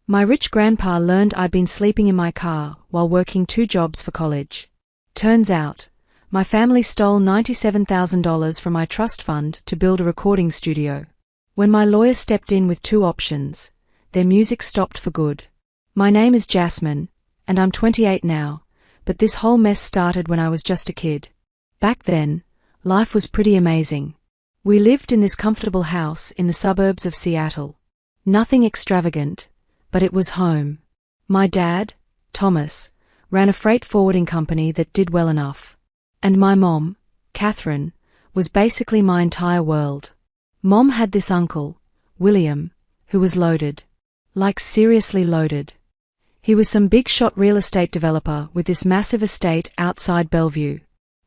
My rich grandpa learned I'd been sleeping in my car while working 2 jobs for college. Turns out, my family stole $97,000 from my trust fund to build a recording studio. When my lawyer stepped in with 2 options, their music stopped for good. My name is Jasmine, and I'm 28 now, but this whole mess started when I was just a kid. Back then, life was pretty amazing. We lived in this comfortable house in the suburbs of Seattle. Nothing extravagant, but it was home. My dad, Thomas, ran a freight forwarding company that did well enough. And my mom, Catherine, was basically my entire world. Mom had this uncle, William, who was loaded. Like seriously loaded. He was some big-shot real estate developer with this massive estate outside Bellevue.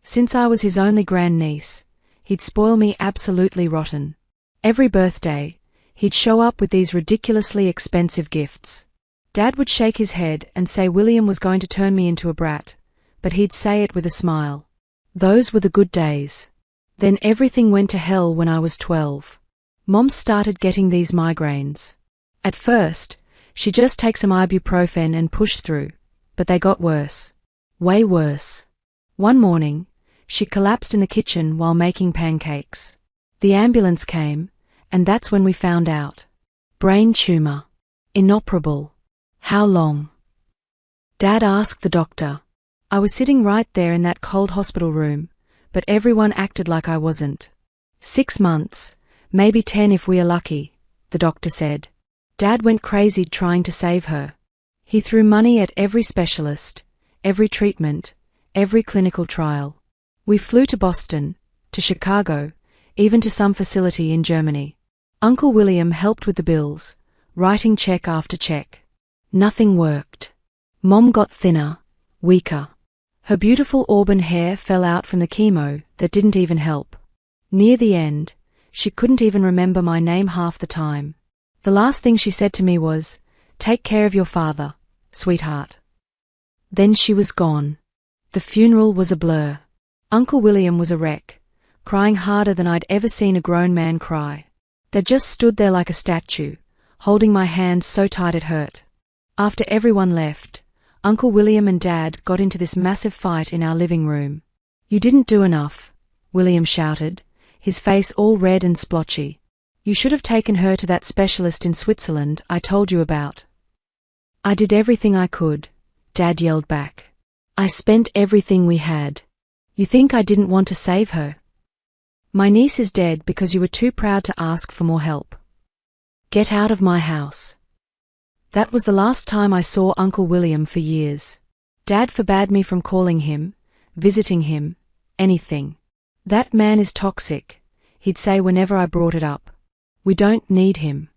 Since I was his only grandniece, he'd spoil me absolutely rotten. Every birthday, he'd show up with these ridiculously expensive gifts. Dad would shake his head and say William was going to turn me into a brat, but he'd say it with a smile. Those were the good days. Then everything went to hell when I was 12. Mom started getting these migraines. At first, she'd just take some ibuprofen and push through, but they got worse. Way worse. One morning, she collapsed in the kitchen while making pancakes. The ambulance came, and that's when we found out. Brain tumor. Inoperable. How long? Dad asked the doctor. I was sitting right there in that cold hospital room, but everyone acted like I wasn't. 6 months, maybe 10 if we are lucky, the doctor said. Dad went crazy trying to save her. He threw money at every specialist, every treatment, every clinical trial. We flew to Boston, to Chicago, even to some facility in Germany. Uncle William helped with the bills, writing check after check. Nothing worked. Mom got thinner, weaker. Her beautiful auburn hair fell out from the chemo that didn't even help. Near the end, she couldn't even remember my name half the time. The last thing she said to me was, "Take care of your father, sweetheart." Then she was gone. The funeral was a blur. Uncle William was a wreck, crying harder than I'd ever seen a grown man cry. They just stood there like a statue, holding my hand so tight it hurt. After everyone left, Uncle William and Dad got into this massive fight in our living room. "You didn't do enough," William shouted, his face all red and splotchy. "You should have taken her to that specialist in Switzerland I told you about." "I did everything I could," Dad yelled back. "I spent everything we had. You think I didn't want to save her? My niece is dead because you were too proud to ask for more help. Get out of my house." That was the last time I saw Uncle William for years. Dad forbade me from calling him, visiting him, anything. "That man is toxic," he'd say whenever I brought it up. "We don't need him."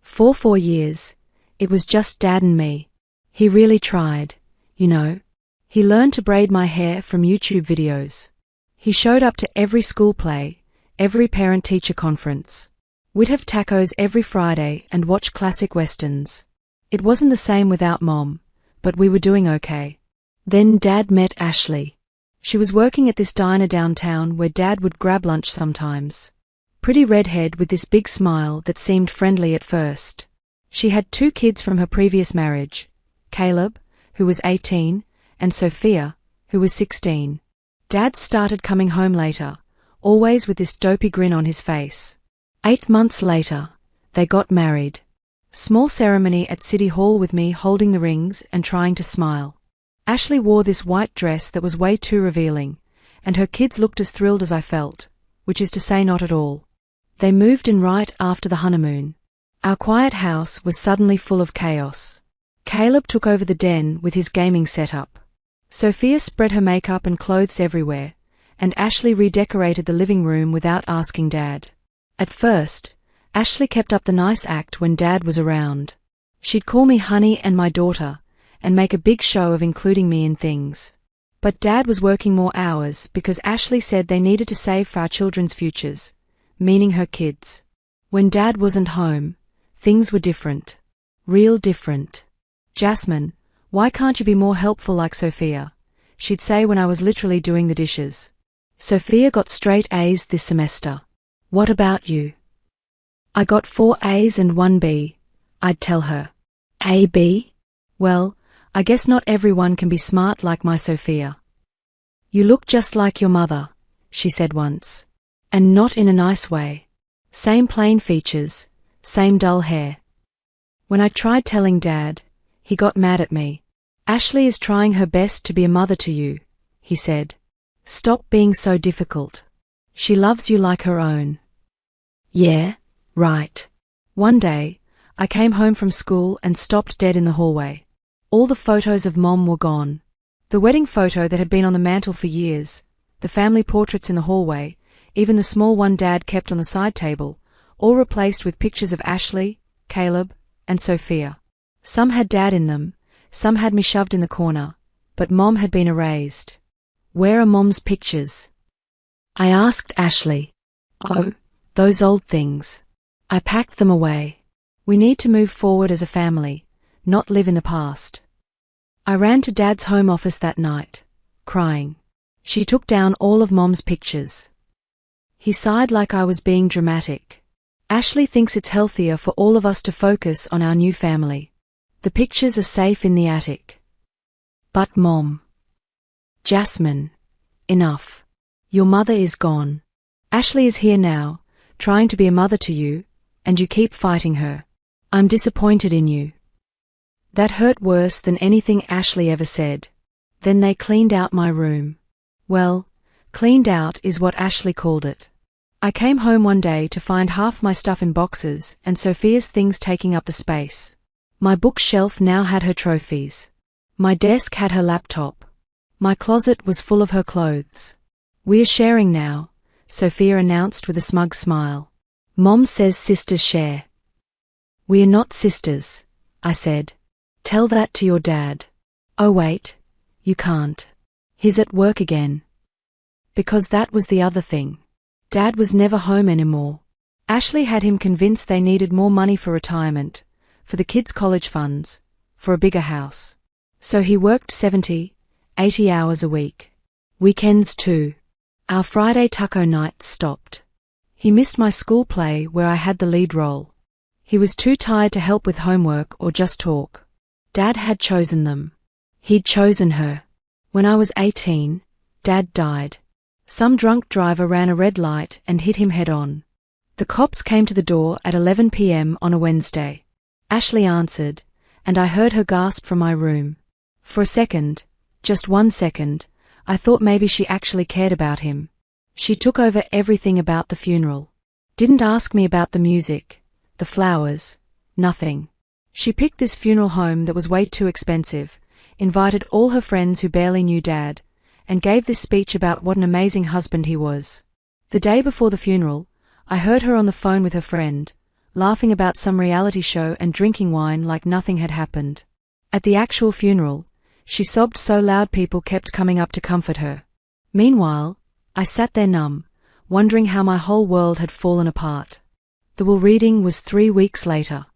For 4 years, it was just Dad and me. He really tried, you know. He learned to braid my hair from YouTube videos. He showed up to every school play, every parent-teacher conference. We'd have tacos every Friday and watch classic westerns. It wasn't the same without Mom, but we were doing okay. Then Dad met Ashley. She was working at this diner downtown where Dad would grab lunch sometimes. Pretty redhead with this big smile that seemed friendly at first. She had 2 kids from her previous marriage, Caleb, who was 18, and Sophia, who was 16. Dad started coming home later, always with this dopey grin on his face. 8 months later, they got married. Small ceremony at City Hall with me holding the rings and trying to smile. Ashley wore this white dress that was way too revealing, and her kids looked as thrilled as I felt, which is to say not at all. They moved in right after the honeymoon. Our quiet house was suddenly full of chaos. Caleb took over the den with his gaming setup. Sophia spread her makeup and clothes everywhere, and Ashley redecorated the living room without asking Dad. At first, Ashley kept up the nice act when Dad was around. She'd call me honey and my daughter, and make a big show of including me in things. But Dad was working more hours because Ashley said they needed to save for our children's futures, meaning her kids. When Dad wasn't home, things were different. Real different. "Jasmine, why can't you be more helpful like Sophia?" she'd say when I was literally doing the dishes. "Sophia got straight A's this semester. What about you?" "I got 4 A's and 1 B, I'd tell her. AB? Well, I guess not everyone can be smart like my Sophia. You look just like your mother, she said once. And not in a nice way. Same plain features, same dull hair. When I tried telling Dad, he got mad at me. Ashley is trying her best to be a mother to you, he said. Stop being so difficult. She loves you like her own. Yeah, right. One day, I came home from school and stopped dead in the hallway. All the photos of Mom were gone. The wedding photo that had been on the mantel for years, the family portraits in the hallway, even the small one Dad kept on the side table, all replaced with pictures of Ashley, Caleb, and Sophia. Some had Dad in them, some had me shoved in the corner, but Mom had been erased. Where are Mom's pictures? I asked Ashley. Oh, those old things. I packed them away. We need to move forward as a family, not live in the past. I ran to Dad's home office that night, crying. She took down all of Mom's pictures. He sighed like I was being dramatic. Ashley thinks it's healthier for all of us to focus on our new family. The pictures are safe in the attic. But Mom. Jasmine. Enough. Your mother is gone. Ashley is here now, trying to be a mother to you, and you keep fighting her. I'm disappointed in you. That hurt worse than anything Ashley ever said. Then they cleaned out my room. Well, cleaned out is what Ashley called it. I came home one day to find half my stuff in boxes and Sophia's things taking up the space. My bookshelf now had her trophies. My desk had her laptop. My closet was full of her clothes. We're sharing now, Sophia announced with a smug smile. Mom says sisters share. We're not sisters, I said. Tell that to your dad. Oh wait, you can't. He's at work again. Because that was the other thing. Dad was never home anymore. Ashley had him convinced they needed more money for retirement, for the kids' college funds, for a bigger house. So he worked 70, 80 hours a week. Weekends too. Our Friday taco nights stopped. He missed my school play where I had the lead role. He was too tired to help with homework or just talk. Dad had chosen them. He'd chosen her. When I was 18, Dad died. Some drunk driver ran a red light and hit him head-on. The cops came to the door at 11 p.m. on a Wednesday. Ashley answered, and I heard her gasp from my room. For a second, just 1 second, I thought maybe she actually cared about him. She took over everything about the funeral. Didn't ask me about the music, the flowers, nothing. She picked this funeral home that was way too expensive, invited all her friends who barely knew Dad, and gave this speech about what an amazing husband he was. The day before the funeral, I heard her on the phone with her friend, laughing about some reality show and drinking wine like nothing had happened. At the actual funeral, she sobbed so loud people kept coming up to comfort her. Meanwhile, I sat there numb, wondering how my whole world had fallen apart. The will reading was 3 weeks later.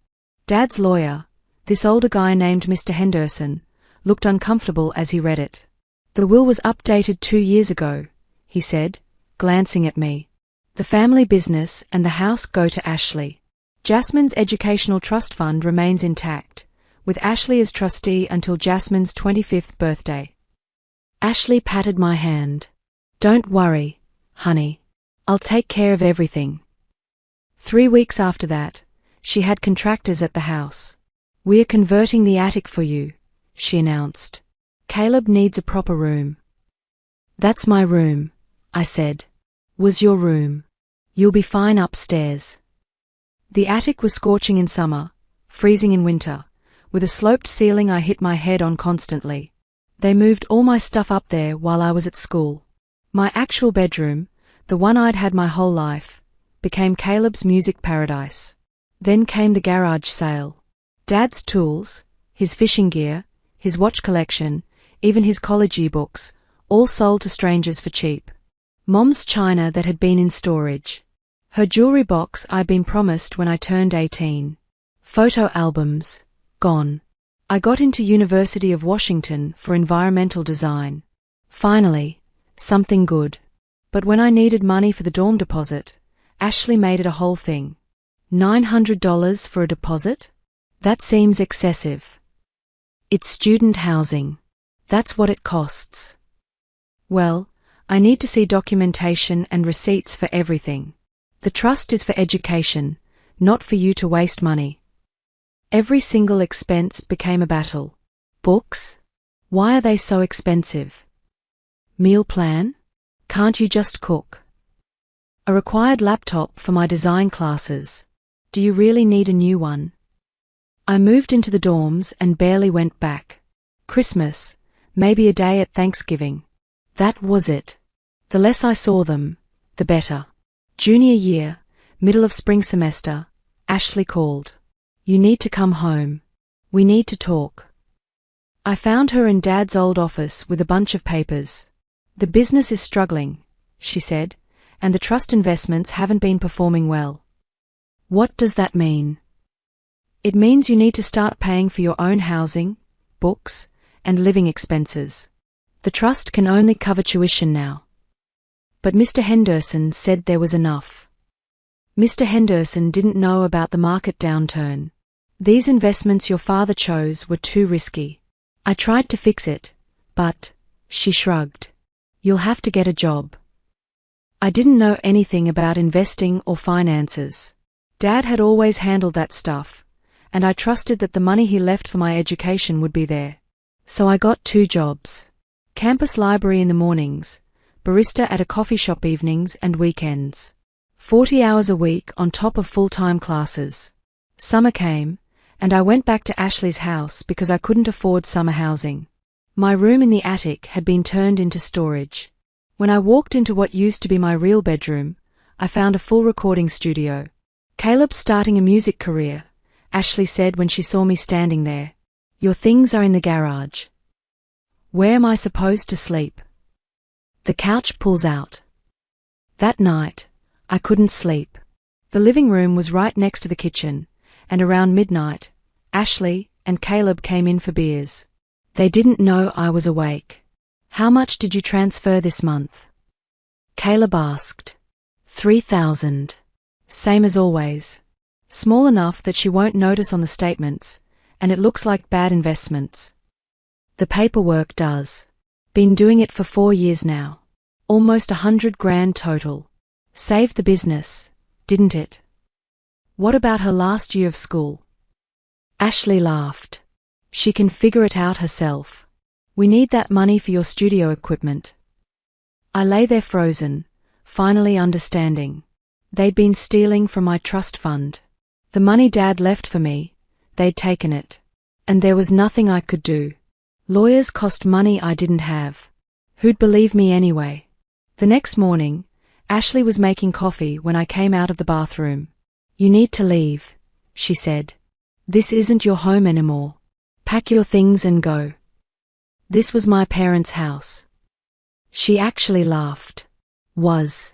Dad's lawyer, this older guy named Mr. Henderson, looked uncomfortable as he read it. The will was updated 2 years ago, he said, glancing at me. The family business and the house go to Ashley. Jasmine's educational trust fund remains intact, with Ashley as trustee until Jasmine's 25th birthday. Ashley patted my hand. Don't worry, honey. I'll take care of everything. 3 weeks after that, she had contractors at the house. We're converting the attic for you, she announced. Caleb needs a proper room. That's my room, I said. Was your room. You'll be fine upstairs. The attic was scorching in summer, freezing in winter. With a sloped ceiling I hit my head on constantly. They moved all my stuff up there while I was at school. My actual bedroom, the one I'd had my whole life, became Caleb's music paradise. Then came the garage sale. Dad's tools, his fishing gear, his watch collection, even his college yearbooks, all sold to strangers for cheap. Mom's china that had been in storage. Her jewelry box I'd been promised when I turned 18. Photo albums. Gone. I got into University of Washington for environmental design. Finally, something good. But when I needed money for the dorm deposit, Ashley made it a whole thing. $900 for a deposit? That seems excessive. It's student housing. That's what it costs. Well, I need to see documentation and receipts for everything. The trust is for education, not for you to waste money. Every single expense became a battle. Books? Why are they so expensive? Meal plan? Can't you just cook? A required laptop for my design classes. Do you really need a new one? I moved into the dorms and barely went back. Christmas, maybe a day at Thanksgiving. That was it. The less I saw them, the better. Junior year, middle of spring semester, Ashley called. You need to come home. We need to talk. I found her in Dad's old office with a bunch of papers. The business is struggling, she said, and the trust investments haven't been performing well. What does that mean? It means you need to start paying for your own housing, books, and living expenses. The trust can only cover tuition now. But Mr. Henderson said there was enough. Mr. Henderson didn't know about the market downturn. These investments your father chose were too risky. I tried to fix it, but, she shrugged. You'll have to get a job. I didn't know anything about investing or finances. Dad had always handled that stuff, and I trusted that the money he left for my education would be there. So I got 2 jobs. Campus library in the mornings, barista at a coffee shop evenings and weekends. 40 hours a week on top of full-time classes. Summer came, and I went back to Ashley's house because I couldn't afford summer housing. My room in the attic had been turned into storage. When I walked into what used to be my real bedroom, I found a full recording studio. Caleb's starting a music career, Ashley said when she saw me standing there. Your things are in the garage. Where am I supposed to sleep? The couch pulls out. That night, I couldn't sleep. The living room was right next to the kitchen, and around midnight, Ashley and Caleb came in for beers. They didn't know I was awake. How much did you transfer this month? Caleb asked. 3,000. Same as always. Small enough that she won't notice on the statements, and it looks like bad investments. The paperwork does. Been doing it for 4 years now. Almost 100 grand total. Saved the business, didn't it? What about her last year of school? Ashley laughed. She can figure it out herself. We need that money for your studio equipment. I lay there frozen, finally understanding. They'd been stealing from my trust fund. The money Dad left for me, they'd taken it. And there was nothing I could do. Lawyers cost money I didn't have. Who'd believe me anyway? The next morning, Ashley was making coffee when I came out of the bathroom. You need to leave, she said. This isn't your home anymore. Pack your things and go. This was my parents' house. She actually laughed. Was.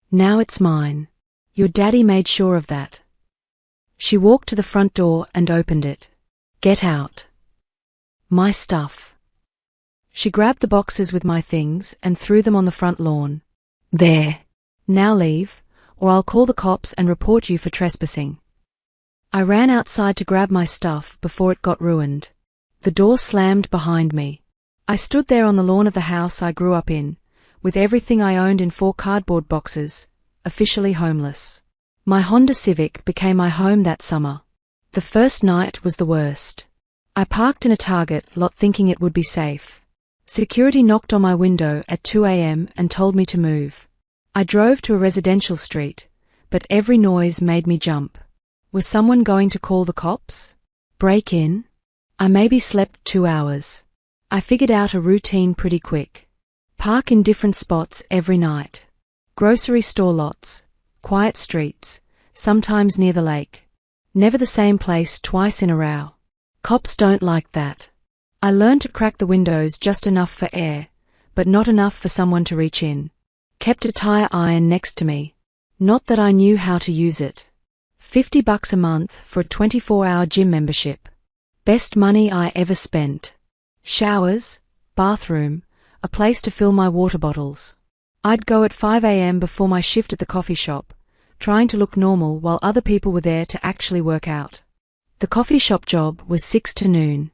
Now it's mine. Your daddy made sure of that. She walked to the front door and opened it. Get out. My stuff. She grabbed the boxes with my things and threw them on the front lawn. There. Now leave, or I'll call the cops and report you for trespassing. I ran outside to grab my stuff before it got ruined. The door slammed behind me. I stood there on the lawn of the house I grew up in, with everything I owned in 4 cardboard boxes, officially homeless. My Honda Civic became my home that summer. The first night was the worst. I parked in a Target lot thinking it would be safe. Security knocked on my window at 2 a.m. and told me to move. I drove to a residential street, but every noise made me jump. Was someone going to call the cops? Break in? I maybe slept 2 hours. I figured out a routine pretty quick. Park in different spots every night. Grocery store lots, quiet streets, sometimes near the lake. Never the same place twice in a row. Cops don't like that. I learned to crack the windows just enough for air, but not enough for someone to reach in. Kept a tire iron next to me. Not that I knew how to use it. $50 a month for a 24-hour gym membership. Best money I ever spent. Showers, bathroom, a place to fill my water bottles. I'd go at 5 a.m. before my shift at the coffee shop, trying to look normal while other people were there to actually work out. The coffee shop job was 6 to noon.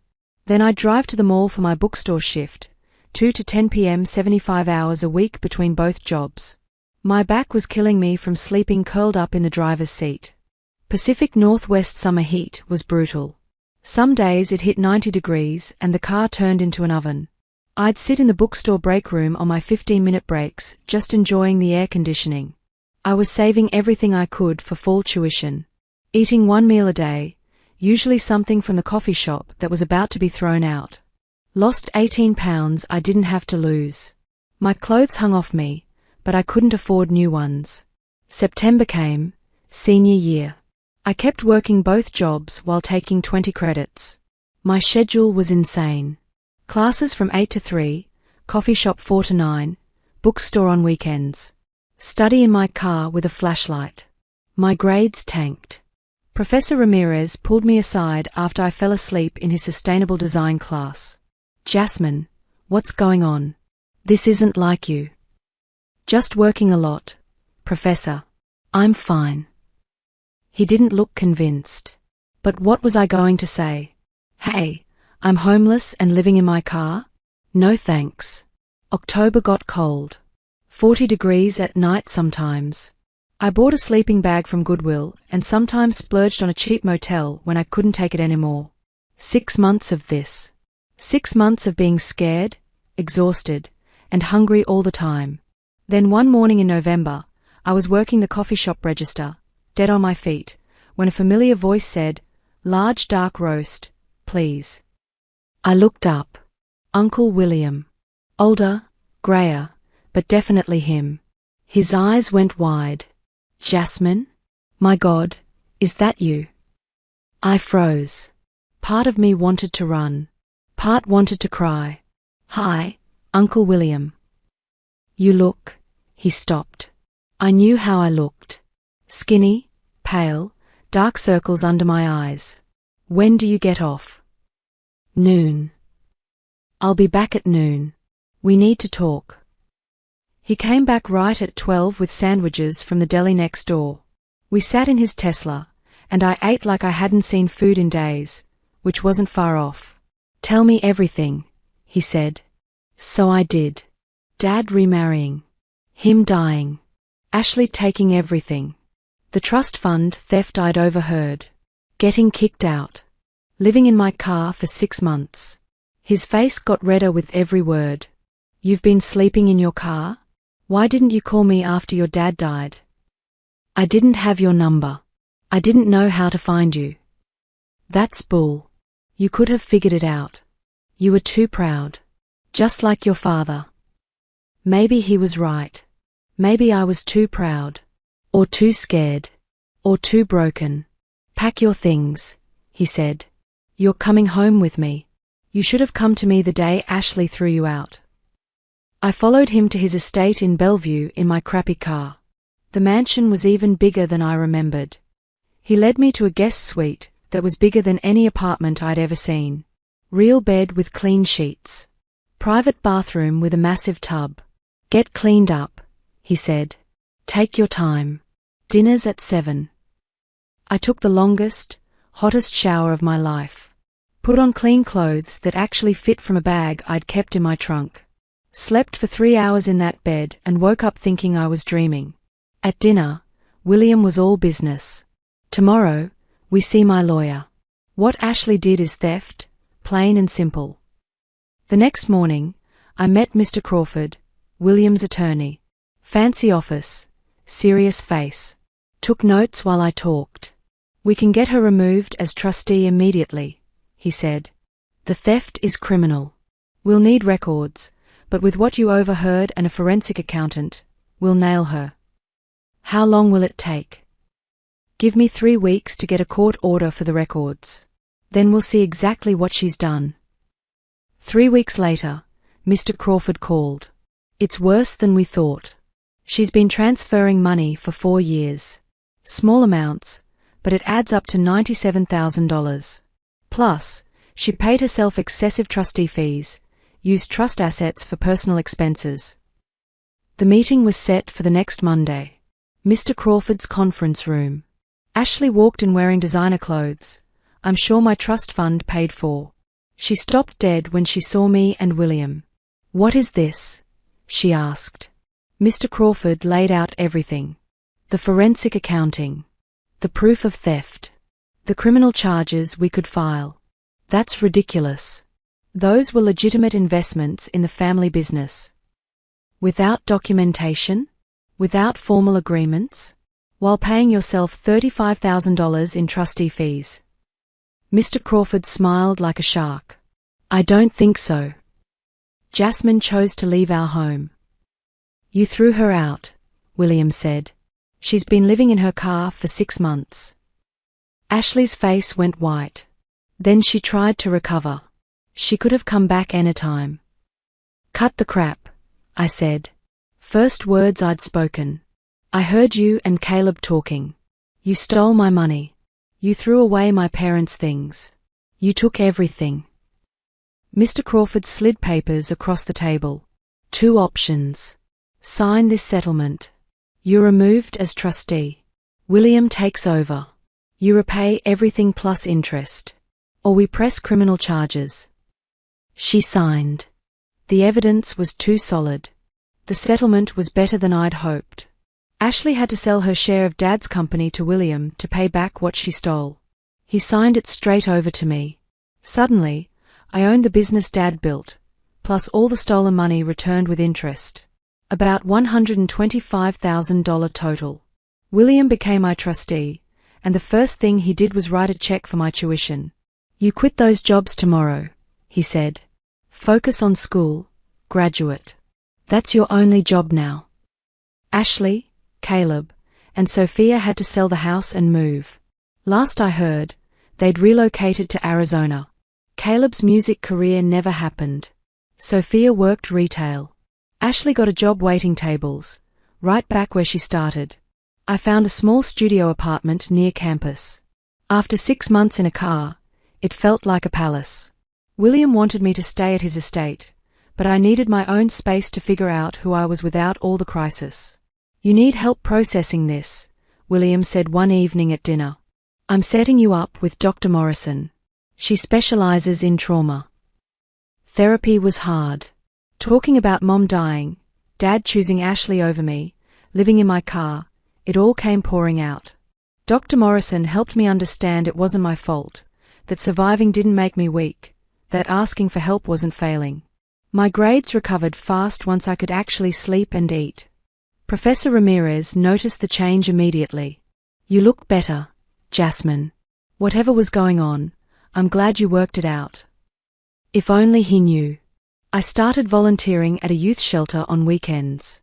Then I'd drive to the mall for my bookstore shift, 2 to 10 p.m. 75 hours a week between both jobs. My back was killing me from sleeping curled up in the driver's seat. Pacific Northwest summer heat was brutal. Some days it hit 90 degrees and the car turned into an oven. I'd sit in the bookstore break room on my 15-minute breaks, just enjoying the air conditioning. I was saving everything I could for fall tuition. Eating one meal a day, usually something from the coffee shop that was about to be thrown out. Lost 18 pounds I didn't have to lose. My clothes hung off me, but I couldn't afford new ones. September came, senior year. I kept working both jobs while taking 20 credits. My schedule was insane. Classes from 8 to 3, coffee shop 4 to 9, bookstore on weekends. Study in my car with a flashlight. My grades tanked. Professor Ramirez pulled me aside after I fell asleep in his sustainable design class. "Jasmine, what's going on? This isn't like you." "Just working a lot, Professor. I'm fine." He didn't look convinced. But what was I going to say? "Hey, I'm homeless and living in my car? No thanks." October got cold. 40 degrees at night sometimes. I bought a sleeping bag from Goodwill and sometimes splurged on a cheap motel when I couldn't take it anymore. 6 months of this. 6 months of being scared, exhausted, and hungry all the time. Then one morning in November, I was working the coffee shop register, dead on my feet, when a familiar voice said, "Large dark roast, please." I looked up. Uncle William. Older, grayer, but definitely him. His eyes went wide. "Jasmine? My God, is that you?" I froze. Part of me wanted to run. Part wanted to cry. "Hi, Uncle William." "You look..." He stopped. I knew how I looked. Skinny, pale, dark circles under my eyes. "When do you get off?" "Noon." "I'll be back at noon. We need to talk." He came back right at 12 with sandwiches from the deli next door. We sat in his Tesla, and I ate like I hadn't seen food in days, which wasn't far off. "Tell me everything," he said. So I did. Dad remarrying. Him dying. Ashley taking everything. The trust fund theft I'd overheard. Getting kicked out. Living in my car for 6 months. His face got redder with every word. "You've been sleeping in your car? Why didn't you call me after your dad died?" "I didn't have your number. I didn't know how to find you." "That's bull. You could have figured it out. You were too proud. Just like your father." Maybe he was right. Maybe I was too proud. Or too scared. Or too broken. "Pack your things," he said. "You're coming home with me. You should have come to me the day Ashley threw you out." I followed him to his estate in Bellevue in my crappy car. The mansion was even bigger than I remembered. He led me to a guest suite that was bigger than any apartment I'd ever seen. Real bed with clean sheets. Private bathroom with a massive tub. "Get cleaned up," he said. "Take your time. Dinner's at 7. I took the longest, hottest shower of my life. Put on clean clothes that actually fit from a bag I'd kept in my trunk. Slept for 3 hours in that bed and woke up thinking I was dreaming. At dinner, William was all business. "Tomorrow, we see my lawyer. What Ashley did is theft, plain and simple." The next morning, I met Mr. Crawford, William's attorney. Fancy office, serious face. Took notes while I talked. "We can get her removed as trustee immediately," he said. "The theft is criminal. We'll need records, but with what you overheard and a forensic accountant, we'll nail her." "How long will it take?" "Give me 3 weeks to get a court order for the records. Then we'll see exactly what she's done." 3 weeks later, Mr. Crawford called. "It's worse than we thought. She's been transferring money for 4 years. Small amounts, but it adds up to $97,000. Plus, she paid herself excessive trustee fees, used trust assets for personal expenses." The meeting was set for the next Monday. Mr. Crawford's conference room. Ashley walked in wearing designer clothes. I'm sure my trust fund paid for. She stopped dead when she saw me and William. What is this? She asked. Mr. Crawford laid out everything. The forensic accounting. The proof of theft. The criminal charges we could file. That's ridiculous. Those were legitimate investments in the family business. Without documentation? Without formal agreements? While paying yourself $35,000 in trustee fees. Mr. Crawford smiled like a shark. I don't think so. Jasmine chose to leave our home. You threw her out, William said. She's been living in her car for 6 months. Ashley's face went white. Then she tried to recover. She could have come back anytime. Cut the crap, I said. First words I'd spoken. I heard you and Caleb talking. You stole my money. You threw away my parents' things. You took everything. Mr. Crawford slid papers across the table. 2 options. Sign this settlement. You're removed as trustee. William takes over. You repay everything plus interest. Or we press criminal charges. She signed. The evidence was too solid. The settlement was better than I'd hoped. Ashley had to sell her share of Dad's company to William to pay back what she stole. He signed it straight over to me. Suddenly, I owned the business Dad built, plus all the stolen money returned with interest. About $125,000 total. William became my trustee, and the first thing he did was write a check for my tuition. You quit those jobs tomorrow, he said. Focus on school, graduate. That's your only job now. Ashley, Caleb, and Sophia had to sell the house and move. Last I heard, they'd relocated to Arizona. Caleb's music career never happened. Sophia worked retail. Ashley got a job waiting tables, right back where she started. I found a small studio apartment near campus. After 6 months in a car, it felt like a palace. William wanted me to stay at his estate, but I needed my own space to figure out who I was without all the crisis. You need help processing this, William said one evening at dinner. I'm setting you up with Dr. Morrison. She specializes in trauma. Therapy was hard. Talking about Mom dying, Dad choosing Ashley over me, living in my car, it all came pouring out. Dr. Morrison helped me understand it wasn't my fault, that surviving didn't make me weak, that asking for help wasn't failing. My grades recovered fast once I could actually sleep and eat. Professor Ramirez noticed the change immediately. You look better, Jasmine. Whatever was going on, I'm glad you worked it out. If only he knew. I started volunteering at a youth shelter on weekends.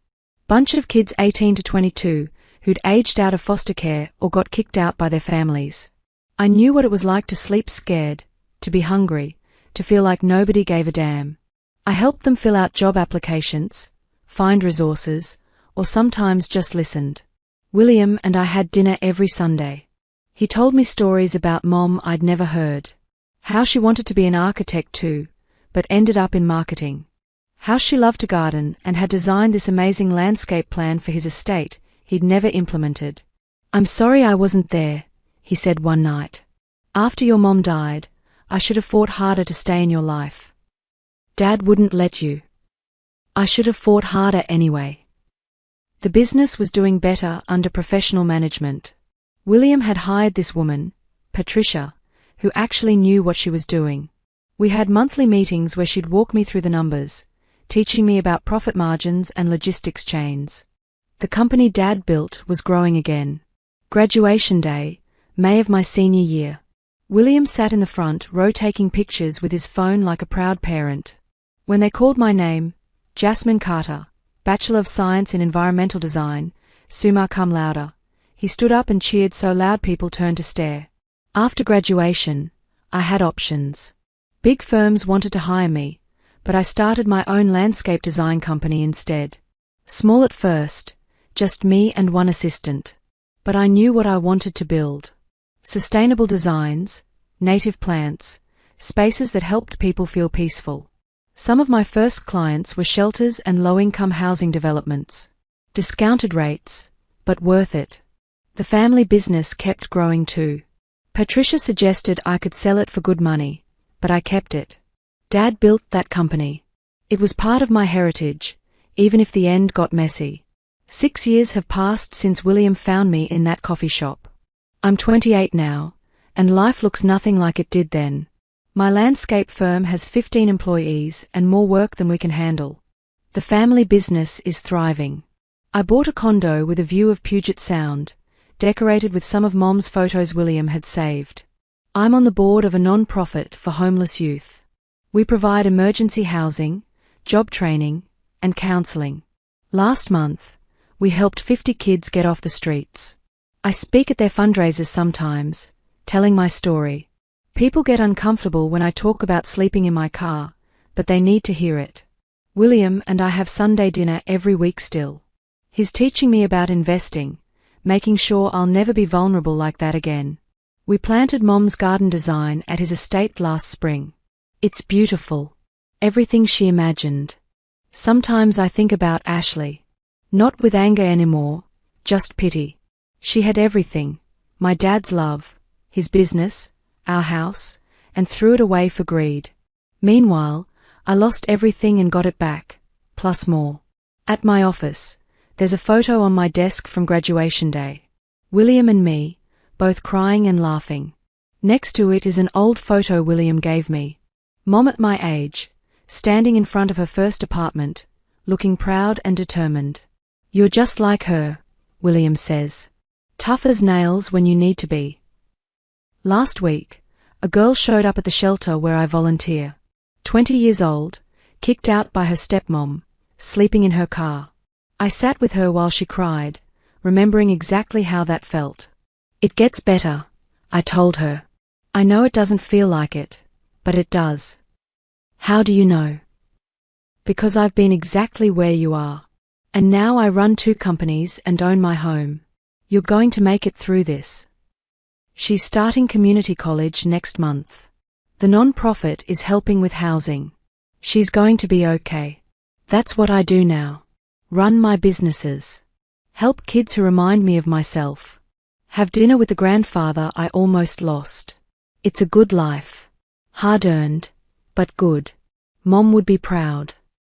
Bunch of kids 18 to 22 who'd aged out of foster care or got kicked out by their families. I knew what it was like to sleep scared, to be hungry, to feel like nobody gave a damn. I helped them fill out job applications, find resources, or sometimes just listened. William and I had dinner every Sunday. He told me stories about Mom I'd never heard. How she wanted to be an architect too, but ended up in marketing. How she loved to garden and had designed this amazing landscape plan for his estate he'd never implemented. I'm sorry I wasn't there, he said one night. After your mom died, I should have fought harder to stay in your life. Dad wouldn't let you. I should have fought harder anyway. The business was doing better under professional management. William had hired this woman, Patricia, who actually knew what she was doing. We had monthly meetings where she'd walk me through the numbers, teaching me about profit margins and logistics chains. The company Dad built was growing again. Graduation day, May of my senior year. William sat in the front row taking pictures with his phone like a proud parent. When they called my name, Jasmine Carter, Bachelor of Science in Environmental Design, summa cum laude, he stood up and cheered so loud people turned to stare. After graduation, I had options. Big firms wanted to hire me, but I started my own landscape design company instead. Small at first, just me and one assistant. But I knew what I wanted to build. Sustainable designs, native plants, spaces that helped people feel peaceful. Some of my first clients were shelters and low-income housing developments. Discounted rates, but worth it. The family business kept growing too. Patricia suggested I could sell it for good money, but I kept it. Dad built that company. It was part of my heritage, even if the end got messy. 6 years have passed since William found me in that coffee shop. I'm 28 now, and life looks nothing like it did then. My landscape firm has 15 employees and more work than we can handle. The family business is thriving. I bought a condo with a view of Puget Sound, decorated with some of Mom's photos William had saved. I'm on the board of a non-profit for homeless youth. We provide emergency housing, job training, and counseling. Last month, we helped 50 kids get off the streets. I speak at their fundraisers sometimes, telling my story. People get uncomfortable when I talk about sleeping in my car, but they need to hear it. William and I have Sunday dinner every week still. He's teaching me about investing, making sure I'll never be vulnerable like that again. We planted Mom's garden design at his estate last spring. It's beautiful. Everything she imagined. Sometimes I think about Ashley. Not with anger anymore, just pity. She had everything, my dad's love, his business, our house, and threw it away for greed. Meanwhile, I lost everything and got it back, plus more. At my office, there's a photo on my desk from graduation day. William and me, both crying and laughing. Next to it is an old photo William gave me. Mom at my age, standing in front of her first apartment, looking proud and determined. You're just like her, William says. Tough as nails when you need to be. Last week, a girl showed up at the shelter where I volunteer. 20 years old, kicked out by her stepmom, sleeping in her car. I sat with her while she cried, remembering exactly how that felt. It gets better, I told her. I know it doesn't feel like it, but it does. How do you know? Because I've been exactly where you are. And now I run 2 companies and own my home. You're going to make it through this. She's starting community college next month. The non-profit is helping with housing. She's going to be okay. That's what I do now. Run my businesses. Help kids who remind me of myself. Have dinner with the grandfather I almost lost. It's a good life. Hard-earned, but good. Mom would be proud.